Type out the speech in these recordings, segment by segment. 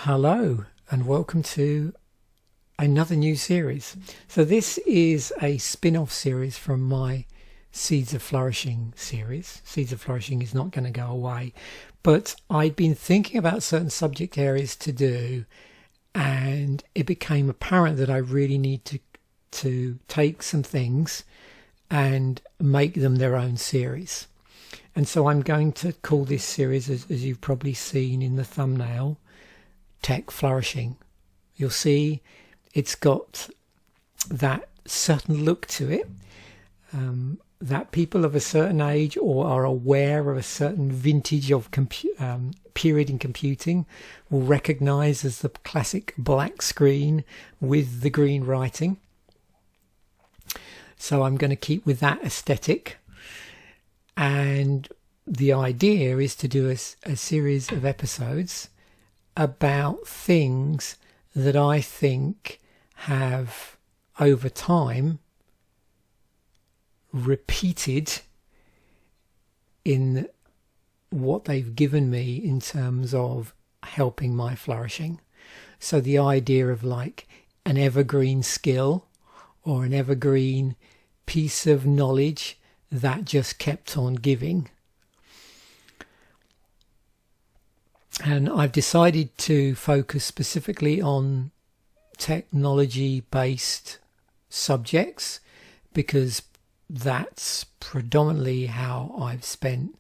Hello and welcome to another new series. So this is a spin-off series from my Seeds of Flourishing series. Seeds of Flourishing is not going to go away, but I'd been thinking about certain subject areas to do, and it became apparent that I really need to take some things and make them their own series. And so I'm going to call this series, as you've probably seen in the thumbnail, Tech Flourishing. You'll see it's got that certain look to it, that people of a certain age or are aware of a certain vintage of period in computing will recognize as the classic black screen with the green writing. So I'm going to keep with that aesthetic, and the idea is to do a series of episodes about things that I think have over time repeated in what they've given me in terms of helping my flourishing. So the idea of like an evergreen skill or an evergreen piece of knowledge that just kept on giving. And I've decided to focus specifically on technology-based subjects because that's predominantly how I've spent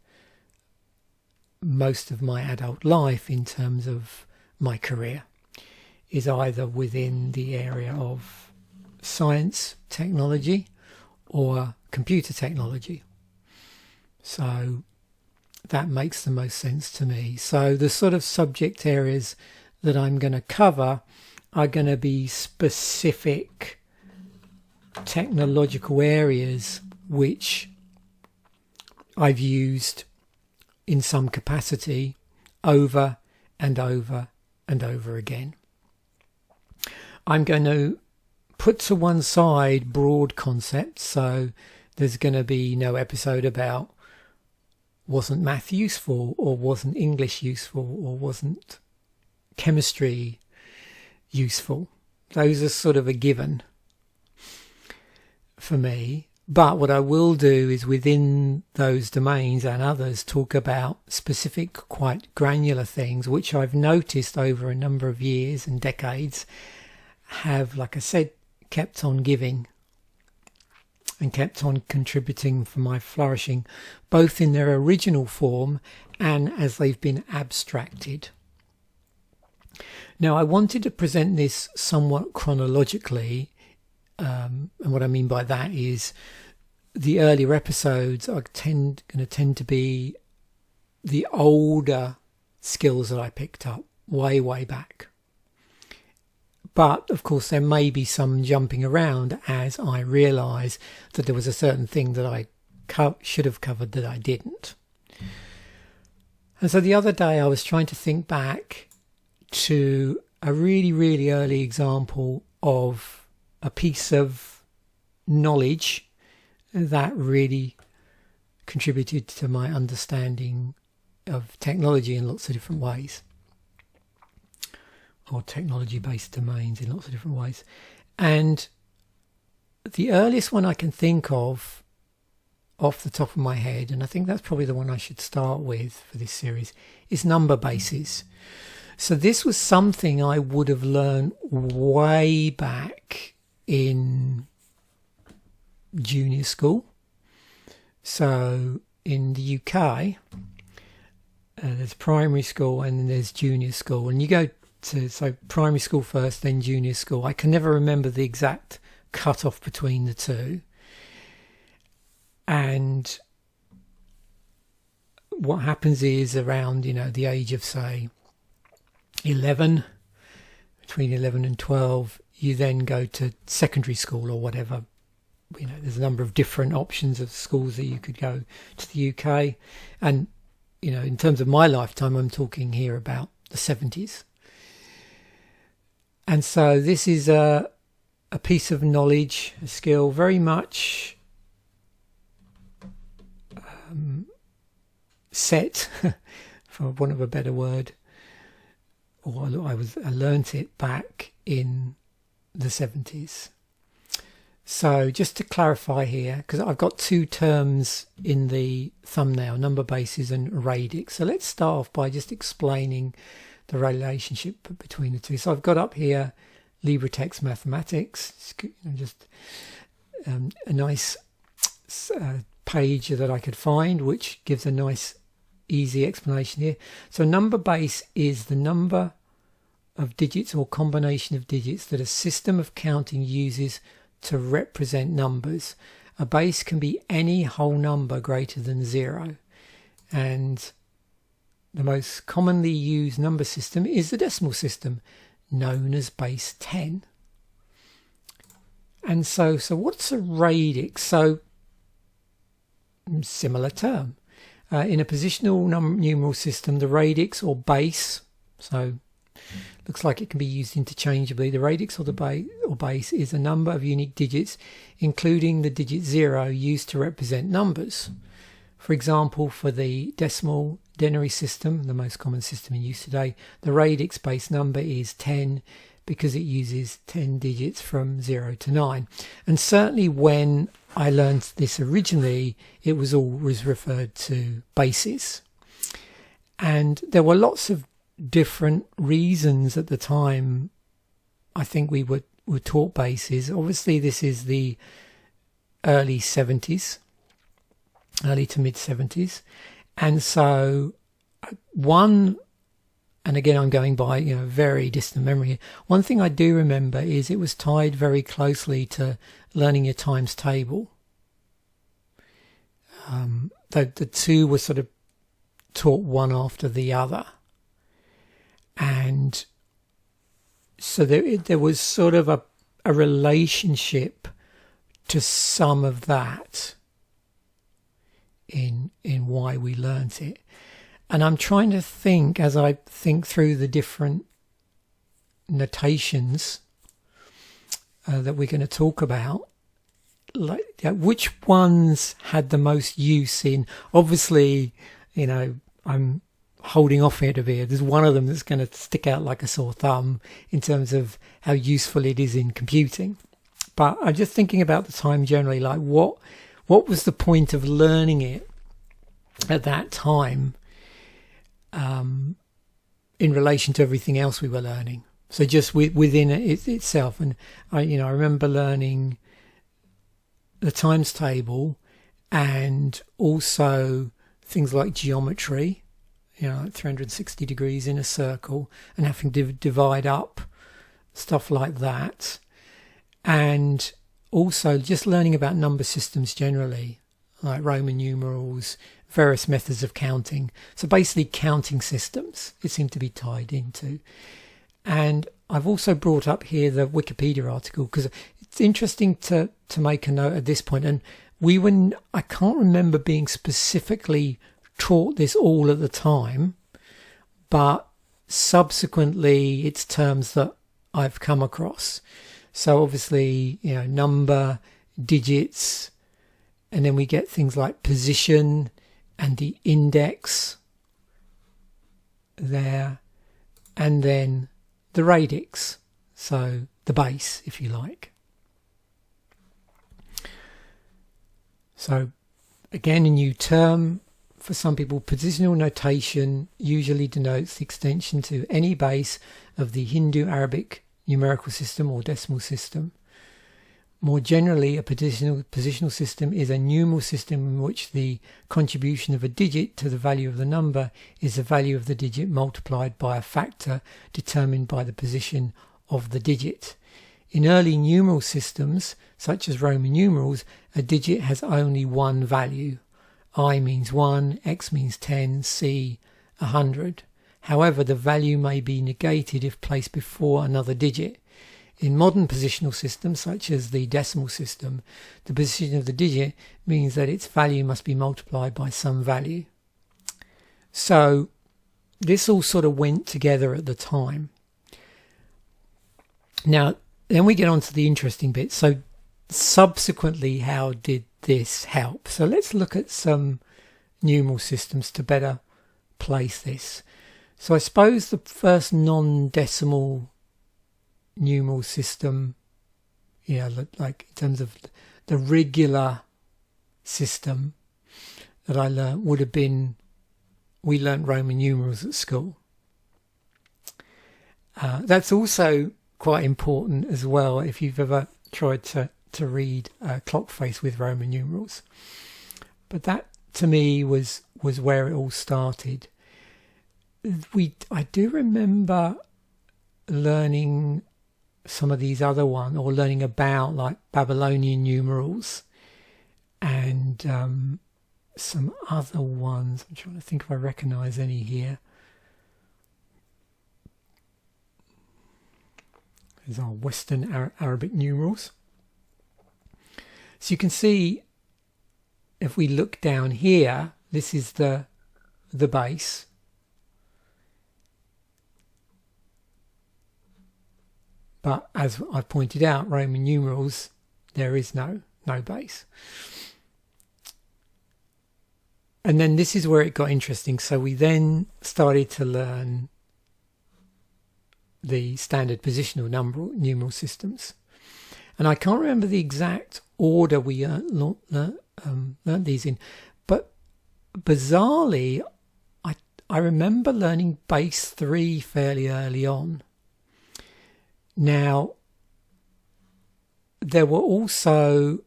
most of my adult life in terms of my career, is either within the area of science, technology, or computer technology. So that makes the most sense to me. So the sort of subject areas that I'm going to cover are going to be specific technological areas which I've used in some capacity over and over and over again. I'm going to put to one side broad concepts, so there's going to be no episode about wasn't math useful, or wasn't English useful, or wasn't chemistry useful. Those are sort of a given for me. But what I will do is within those domains and others talk about specific, quite granular things, which I've noticed over a number of years and decades have, like I said, kept on giving and kept on contributing for my flourishing, both in their original form and as they've been abstracted. Now, I wanted to present this somewhat chronologically, and what I mean by that is the earlier episodes are going to tend to be the older skills that I picked up way back. But, of course, there may be some jumping around as I realise that there was a certain thing that I should have covered that I didn't. And so the other day I was trying to think back to a really early example of a piece of knowledge that really contributed to my understanding of technology in lots of different ways, or technology-based domains in lots of different ways. And the earliest one I can think of off the top of my head, and I think that's probably the one I should start with for this series, is number bases. So this was something I would have learned way back in junior school. So in the UK, there's primary school and then there's junior school, and you go so primary school first, then junior school. I can never remember the exact cut-off between the two. And what happens is around, the age of, say, 11, between 11 and 12, you then go to secondary school or whatever. There's a number of different options of schools that you could go to the UK. And, in terms of my lifetime, I'm talking here about the 70s. And so this is a piece of knowledge, a skill, very much set, for want of a better word, or I learnt it back in the 70s. So just to clarify here, because I've got two terms in the thumbnail, number bases and radix. So let's start off by just explaining the relationship between the two. So I've got up here LibreText Mathematics, just a nice page that I could find, which gives a nice easy explanation here. So number base is the number of digits or combination of digits that a system of counting uses to represent numbers. A base can be any whole number greater than 0, and the most commonly used number system is the decimal system, known as base 10. And so what's a radix? So similar term. In a positional numeral system, the radix or base, so looks like it can be used interchangeably. The radix or the base is a number of unique digits, including the digit 0, used to represent numbers. For example, for the decimal denary system, the most common system in use today, the radix base number is 10 because it uses 10 digits from 0 to 9. And certainly when I learned this originally, it was always referred to bases. And there were lots of different reasons at the time. I think we were taught bases. Obviously this is the early 70s, early to mid 70s, and so one, and again I'm going by very distant memory, one thing I do remember is it was tied very closely to learning your times table. The two were sort of taught one after the other. And so there was sort of a relationship to some of that in why we learnt it. And I'm trying to think, as I think through the different notations that we're going to talk about, which ones had the most use in, obviously, I'm holding off here to be. There's one of them that's going to stick out like a sore thumb in terms of how useful it is in computing. But I'm just thinking about the time generally, like what was the point of learning it at that time in relation to everything else we were learning? So just within it itself. And I remember learning the times table and also things like geometry, 360 degrees in a circle, and having to divide up stuff like that. And also just learning about number systems generally, like Roman numerals, various methods of counting. So basically counting systems, it seemed to be tied into. And I've also brought up here the Wikipedia article because it's interesting to make a note at this point. And I can't remember being specifically taught this all at the time, but subsequently it's terms that I've come across. So obviously, number, digits, and then we get things like position and the index there, and then the radix, so the base, if you like. So again, a new term for some people. Positional notation usually denotes the extension to any base of the Hindu-Arabic numerical system or decimal system. More generally, a positional system is a numeral system in which the contribution of a digit to the value of the number is the value of the digit multiplied by a factor determined by the position of the digit. In early numeral systems, such as Roman numerals, a digit has only one value. I means 1, X means 10, C 100. However, the value may be negated if placed before another digit. In modern positional systems, such as the decimal system, the position of the digit means that its value must be multiplied by some value. So this all sort of went together at the time. Now, then we get on to the interesting bit. So subsequently, how did this help? So let's look at some numeral systems to better place this. So I suppose the first non-decimal numeral system, like in terms of the regular system that I learnt would have been, we learnt Roman numerals at school. That's also quite important as well if you've ever tried to read clock face with Roman numerals. But that to me was where it all started. I do remember learning some of these other ones, or learning about like Babylonian numerals and some other ones. I'm trying to think if I recognise any here. These are Western Arabic numerals. So you can see, if we look down here, this is the base. But as I pointed out, Roman numerals, there is no base. And then this is where it got interesting. So we then started to learn the standard positional numeral systems. And I can't remember the exact order we learned these in, but bizarrely, I remember learning base 3 fairly early on. Now, there were also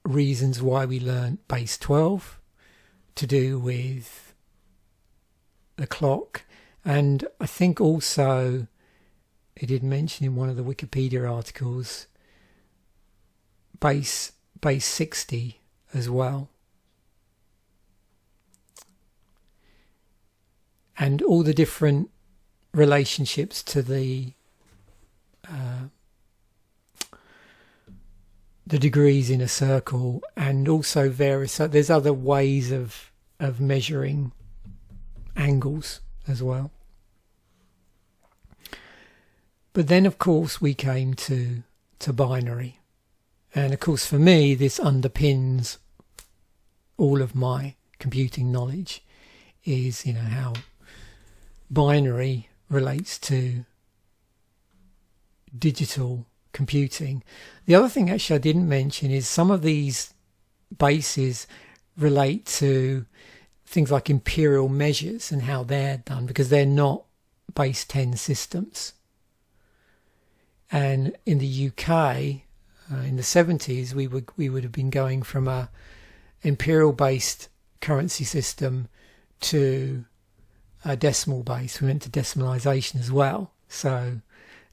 reasons why we learned base 12 to do with the clock, and I think also it did mention in one of the Wikipedia articles base 60 as well. And all the different relationships to the degrees in a circle, and also there's other ways of measuring angles as well. But then of course we came to binary, and of course for me this underpins all of my computing knowledge, is how binary relates to digital computing. The other thing actually I didn't mention is some of these bases relate to things like imperial measures and how they're done, because they're not base 10 systems. And in the UK, in the 70s, we would have been going from a imperial based currency system to a decimal base. We went to decimalisation as well. So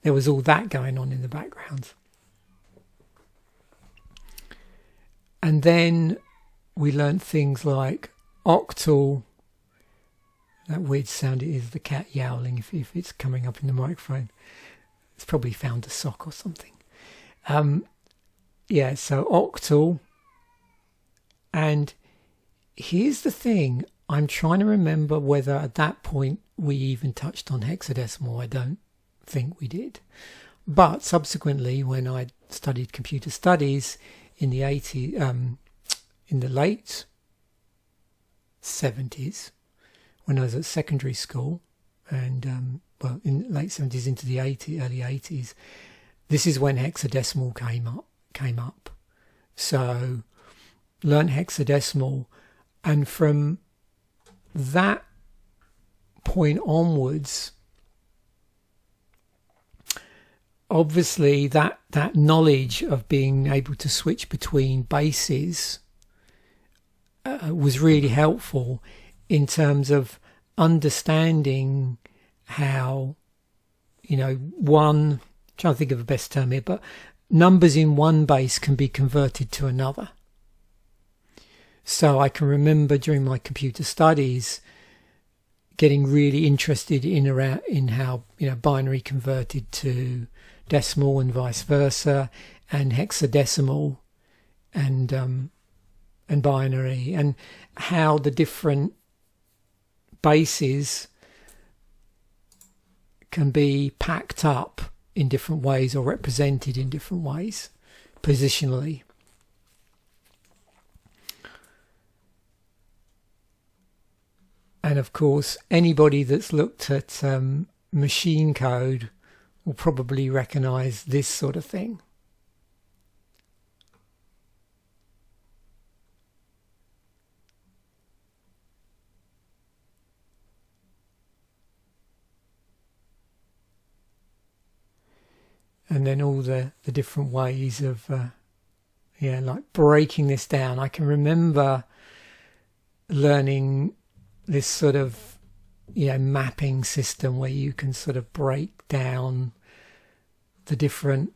there was all that going on in the background. And then we learned things like octal. That weird sound is the cat yowling if it's coming up in the microphone. It's probably found a sock or something. So octal. And here's the thing. I'm trying to remember whether at that point we even touched on hexadecimal. I don't think we did. But subsequently, when I studied computer studies in the in the late 70s, when I was at secondary school, and in the late 70s into the early 80s, this is when hexadecimal came up. So learned hexadecimal, and from that point onwards, obviously that knowledge of being able to switch between bases was really helpful in terms of understanding how, trying to think of the best term here, but numbers in one base can be converted to another. So I can remember during my computer studies getting really interested in how binary converted to decimal and vice versa, and hexadecimal and binary, and how the different bases can be packed up in different ways or represented in different ways positionally. And of course, anybody that's looked at machine code will probably recognize this sort of thing. And then all the different ways of, like breaking this down. I can remember learning this sort of, mapping system where you can sort of break down the different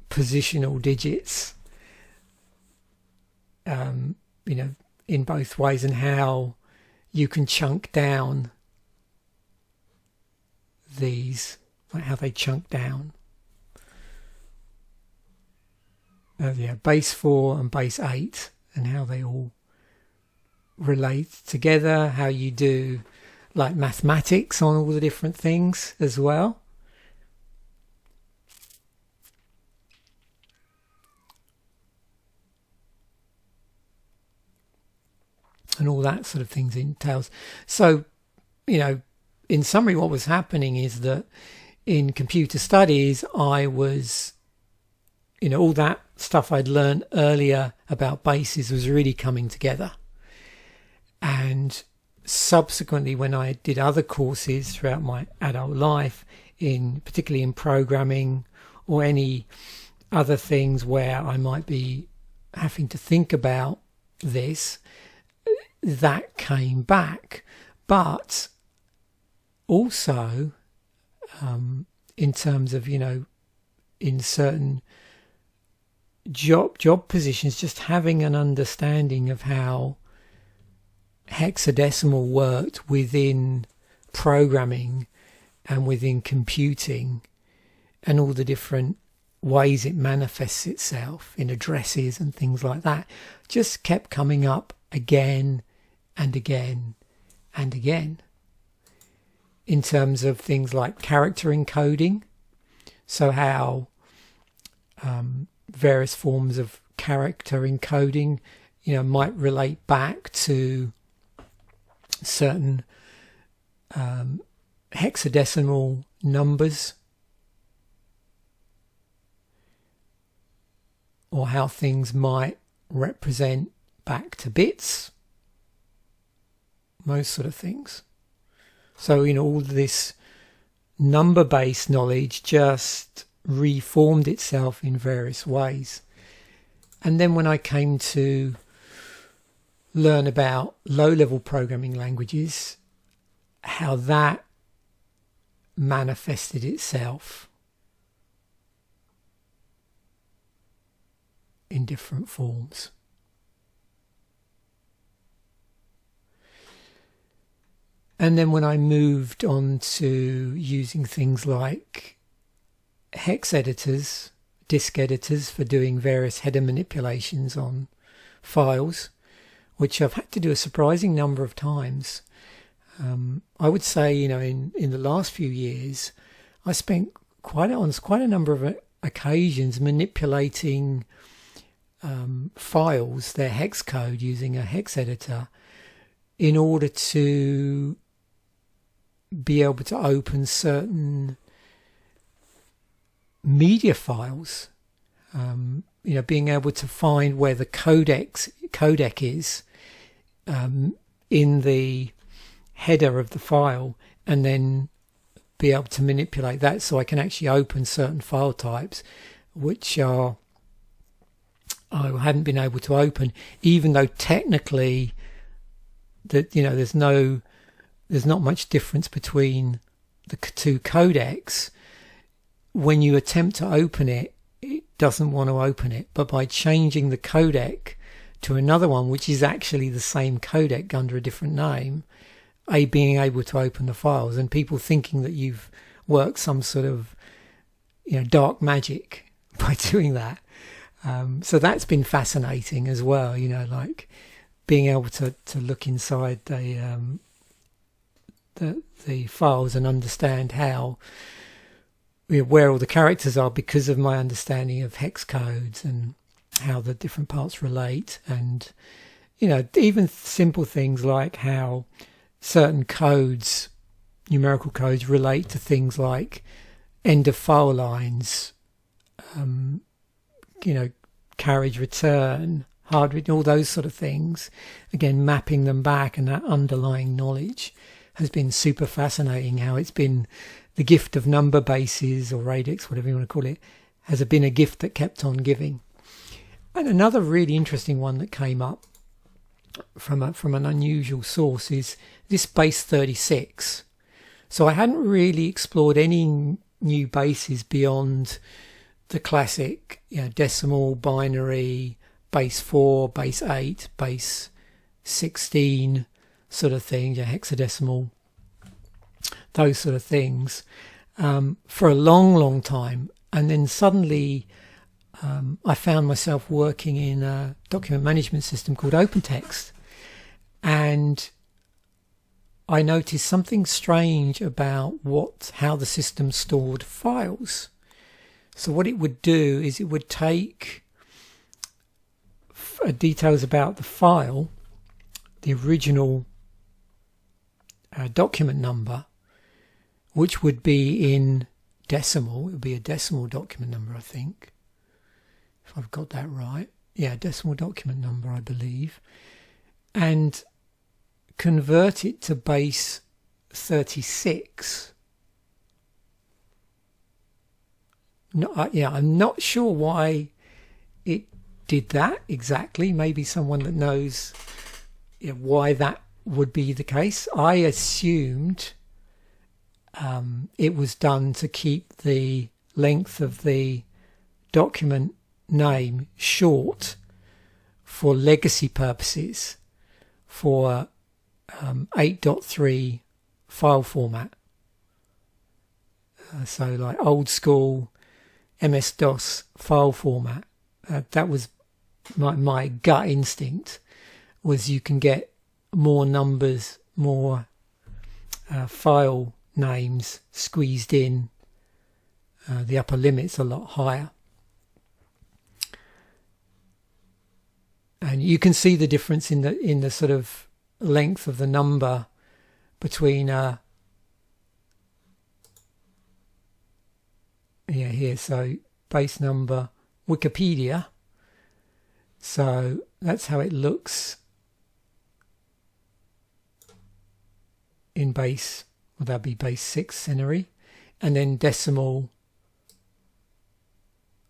positional digits, in both ways, and how you can chunk down these, like how they chunk down. Base 4 and base 8, and how they all relate together, how you do like mathematics on all the different things as well. And all that sort of things entails. So, in summary, what was happening is that in computer studies, I was, all that stuff I'd learned earlier about bases was really coming together. And subsequently, when I did other courses throughout my adult life, particularly in programming or any other things where I might be having to think about this, that came back. But also, in terms of, in certain job positions, just having an understanding of how hexadecimal worked within programming and within computing, and all the different ways it manifests itself in addresses and things like that, just kept coming up again and again and again. In terms of things like character encoding, so how various forms of character encoding, might relate back to certain hexadecimal numbers, or how things might represent back to bits, most sort of things. So, all this number-based knowledge just reformed itself in various ways. And then when I came to learn about low-level programming languages, how that manifested itself in different forms. And then when I moved on to using things like hex editors, disk editors for doing various header manipulations on files, which I've had to do a surprising number of times. I would say, in the last few years, I spent quite a number of occasions manipulating files, their hex code, using a hex editor in order to be able to open certain media files, being able to find where the codec is in the header of the file, and then be able to manipulate that so I can actually open certain file types which I hadn't been able to open, even though technically that there's not much difference between the two codecs. When you attempt to open it, it doesn't want to open it. But by changing the codec to another one, which is actually the same codec under a different name, being able to open the files, and people thinking that you've worked some sort of dark magic by doing that. So that's been fascinating as well, like being able to look inside the files and understand how, where all the characters are, because of my understanding of hex codes and how the different parts relate, and you know, even simple things like how certain codes, numerical codes, relate to things like end of file lines, you know, carriage return, hard, all those sort of things. Again, mapping them back, and that underlying knowledge has been super fascinating. How it's been the gift of number bases, or Radix, whatever you want to call it, has been a gift that kept on giving. And another really interesting one that came up from an unusual source is this base 36. So I hadn't really explored any new bases beyond the classic, you know, decimal, binary, base 4, base 8, base 16 sort of things, yeah, hexadecimal, those sort of things, for a long time. And then suddenly I found myself working in a document management system called OpenText, and I noticed something strange about how the system stored files. So what it would do is it would take details about the file, the original document number, which would be in decimal. It would be a decimal document number, I think, if I've got that right. Yeah, decimal document number, I believe, and convert it to base 36. No, yeah, I'm not sure why it did that exactly. Maybe someone that knows, you know, why that would be the case. I assumed it was done to keep the length of the document name short for legacy purposes, for 8.3 file format. So like old school MS-DOS file format. That was my gut instinct, was you can get more numbers, more file names squeezed in. The upper limit's a lot higher. And you can see the difference in the sort of length of the number between here, so base number Wikipedia, so that's how it looks in base, would that be base 6 centenary, and then decimal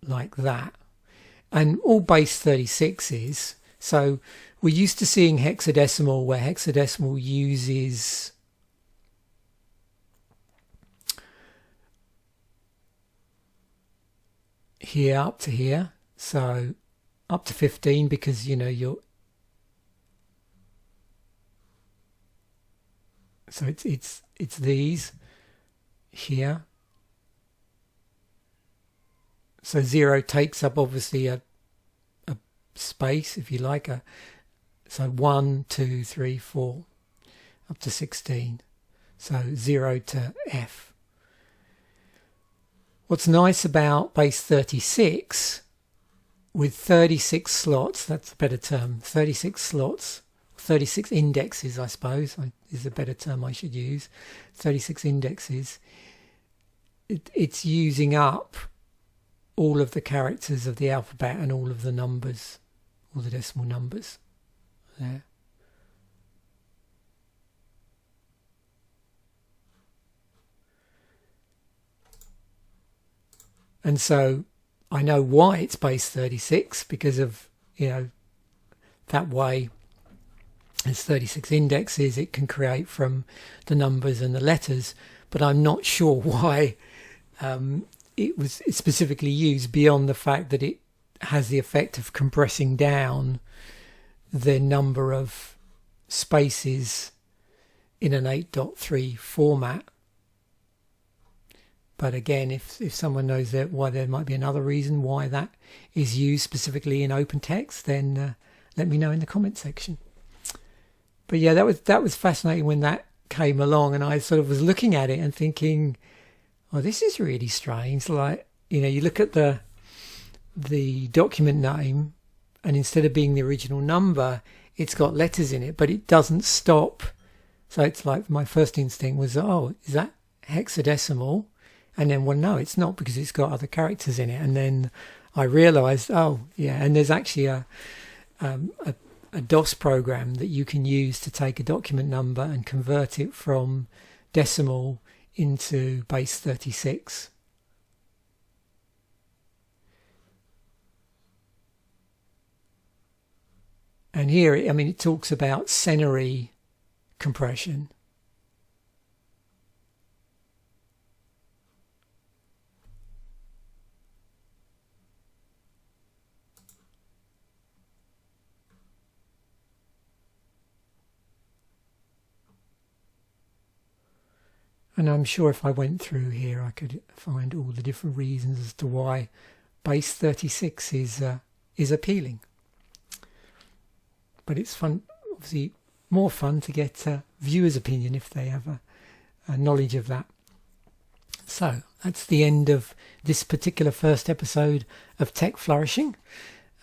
like that, and all base 36s. So we're used to seeing hexadecimal, where hexadecimal uses here up to here, so up to 15, because you know so it's these here. So 0 takes up obviously a space, if you like, so 1, 2, 3, 4 up to 16, so 0 to F. What's nice about base 36, with 36 slots, that's a better term, 36 slots, 36 indexes, I suppose, is a better term I should use, 36 indexes, it's using up all of the characters of the alphabet and all of the numbers, all the decimal numbers there. And so I know why it's base 36, because of, you know, that way there's 36 indexes it can create from the numbers and the letters, but I'm not sure why it was specifically used, beyond the fact that it has the effect of compressing down the number of spaces in an 8.3 format. But again, if someone knows that why there might be another reason why that is used specifically in OpenText, then let me know in the comment section. But yeah, that was fascinating when that came along, and I sort of was looking at it and thinking, oh, this is really strange. Like, you know, you look at the document name, and instead of being the original number, it's got letters in it, but it doesn't stop. So it's like my first instinct was, oh, is that hexadecimal? And then, well, no, it's not, because it's got other characters in it. And then I realized, oh, yeah, and there's actually a DOS program that you can use to take a document number and convert it from decimal into base 36. And here, I mean, it talks about senary compression. And I'm sure if I went through here, I could find all the different reasons as to why base 36 is appealing. But it's fun, obviously more fun to get viewers' opinion if they have a knowledge of that. So that's the end of this particular first episode of Tech Flourishing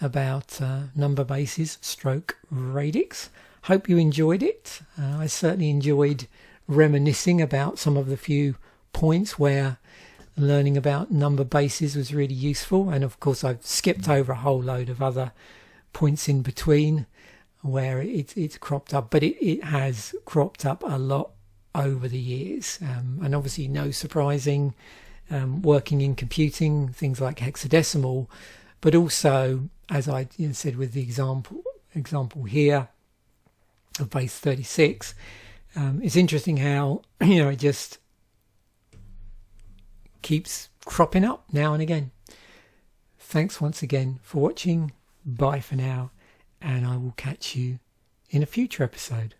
about number bases stroke Radix. Hope you enjoyed it. I certainly enjoyed reminiscing about some of the few points where learning about number bases was really useful, and of course I've skipped over a whole load of other points in between where it's cropped up, but it has cropped up a lot over the years, and obviously no surprising working in computing, things like hexadecimal, but also, as I said with the example here of base 36, it's interesting how it just keeps cropping up now and again. Thanks once again for watching. Bye for now, and I will catch you in a future episode.